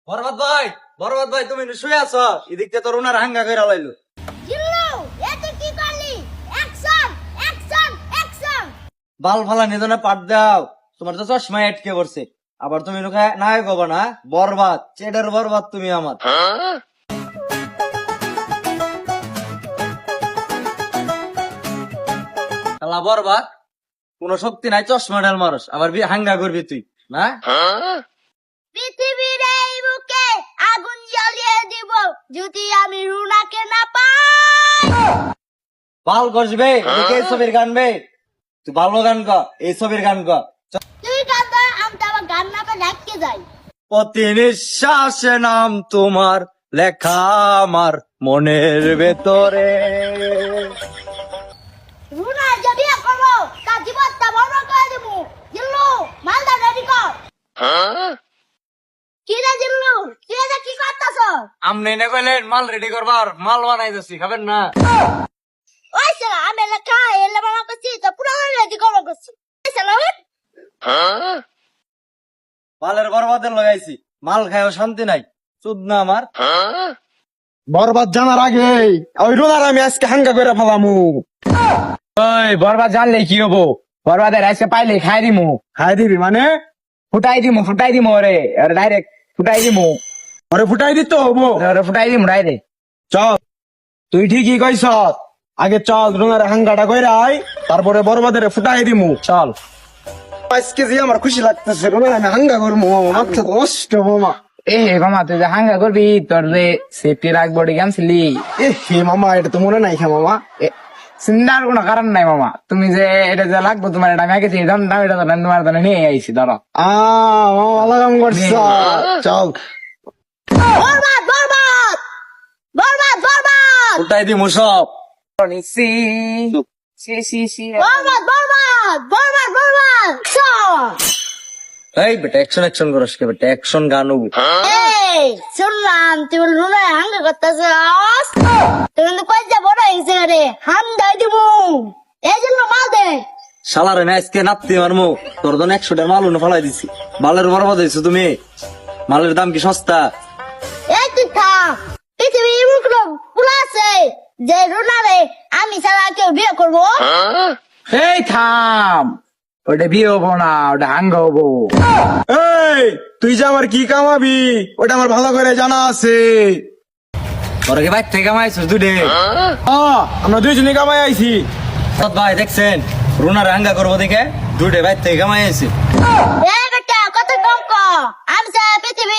বরবাদ ভাই তুমি শুয়ে আছো, এদিক থেকে তোর ওনার হাঙ্গা করে লাইলো। বাল ফালা নিদনে পাট দাও, তোমার তো চশমা আটকে পড়ছে। আবার তুমি নাই গব না, বরবাদ চেডের বরবাদ তুমি আমার। শালা বরবাদ, কোন শক্তি নাই, চশমা ডাল মারস, আবার হাঙ্গা করবি তুই না? পৃথিবীর এই বুকে আগুন জ্বালিয়ে দিব যদি আমি রুনাকে না পাই। বাল কষবে, এই ছবির গান বে, তুই ভালো গান গ, এই ছবির গান গ। তুই গান ধর, আমি তো আবার গান না করে ডাকতে যাই। প্রতি নিঃশ্বাসে নাম তোমার লেখা আমার মনের ভেতরে। রুনা যে বিয়ে করবো তার জীবনটা বড় করে দিব। জিল্লু মালদা রেডি কর। কি রে জিল্লু, তুই এটা কি করতেছ? আমনে না কইলেন মাল রেডি করবার, মাল বানাই যাচ্ছি, খাবেন না? ওই শালা আমি লেখা এলে মামা করছি তো পুরো রেডি করবো করছি। ওই শালা উঠ। মালের বরবাদের লাগাইছি, মাল খায়ও শান্তি নাই, চুদ না আমার। বরবাদ জানার আগে ওই রোনার আমি আজকে হাঙ্গা করে ফেলামু। ওই বরবাদ জানলে কি হবো? বরবাদের আজকে পাইলে খাই দিমু। খাই দিবি মানে? ফুটাই দিমু ওরে ডাইরেক্ট ফুটাই দিমু। ওরে ফুটাই দিত হবো। ওরে ফুটাই দিমু ডাইরেক্ট। চল, তুই ঠিকই কইস। আগে চল রোনার হাঙ্গাটা কইরা আয়, তারপরে বরবাদের ফুটাই দিমু। চল, আজকে যে আমার খুশি লাগতেছে, রোনার আমি হাঙ্গা করবো। মাথা কষ্ট মামা। এ মামা তুই যে হাঙ্গা করবি, তোর যে সেফটি রাখবো গেমছিলি, এ হে মামা, এটা তো মনে নাই খা মামা। চিন্তার কোনো কারণ নাই মামা। তুমি যে এটা যে লাগবো তোমার, এটা আমি গেছি তোমার জন্য নিয়ে আইছি। ধরো মামা ভালো কাম করছ। চল বরবাদ বরবাদ বরবাদ বরবাদ উল্টাই দি মুসব। বরবাদ বরবাদ বরবাদ বরবাদ চল। এই বেটা অ্যাকশন করস কে বেটা, অ্যাকশন গান হবো। এই শুনলাম তুই রুনা হাঙ্গা করতেছস, তুই কিন্তু কইজা বড় হইছে রে, হাঙ্গা দিব। এই জন্য মাল দে। শালারে না আজকে নাপতে মারমু, তোর জন্য 100 টাকা মাল উনে ফেলাই দিছি। মালের বরবাদ হয়েছো তুমি, মালের দাম কি সস্তা? এই তুই থাম, পৃথিবীর মুখলো ফুল আছে যে রুনা রে আমি ছাড়া কেউ বিয়ে করবো? এই থাম, ওটা বিয়ে হবো না, ওটা হাঙ্গা হবো। এই তুই যে আমার কি কামাবি ওটা আমার ভালো করে জানা আছে। ওরা কি বাইর থেকে কামাইছো দুডে? আমরা দুইজনে কামাই আইছি। ভাই দেখছেন, রুনার হাঙ্গা করবো দেখে দুডে বাইর থেকে কামাই আইছি। এই বেটা কত কম ক, আমি ছাড়া পৃথিবী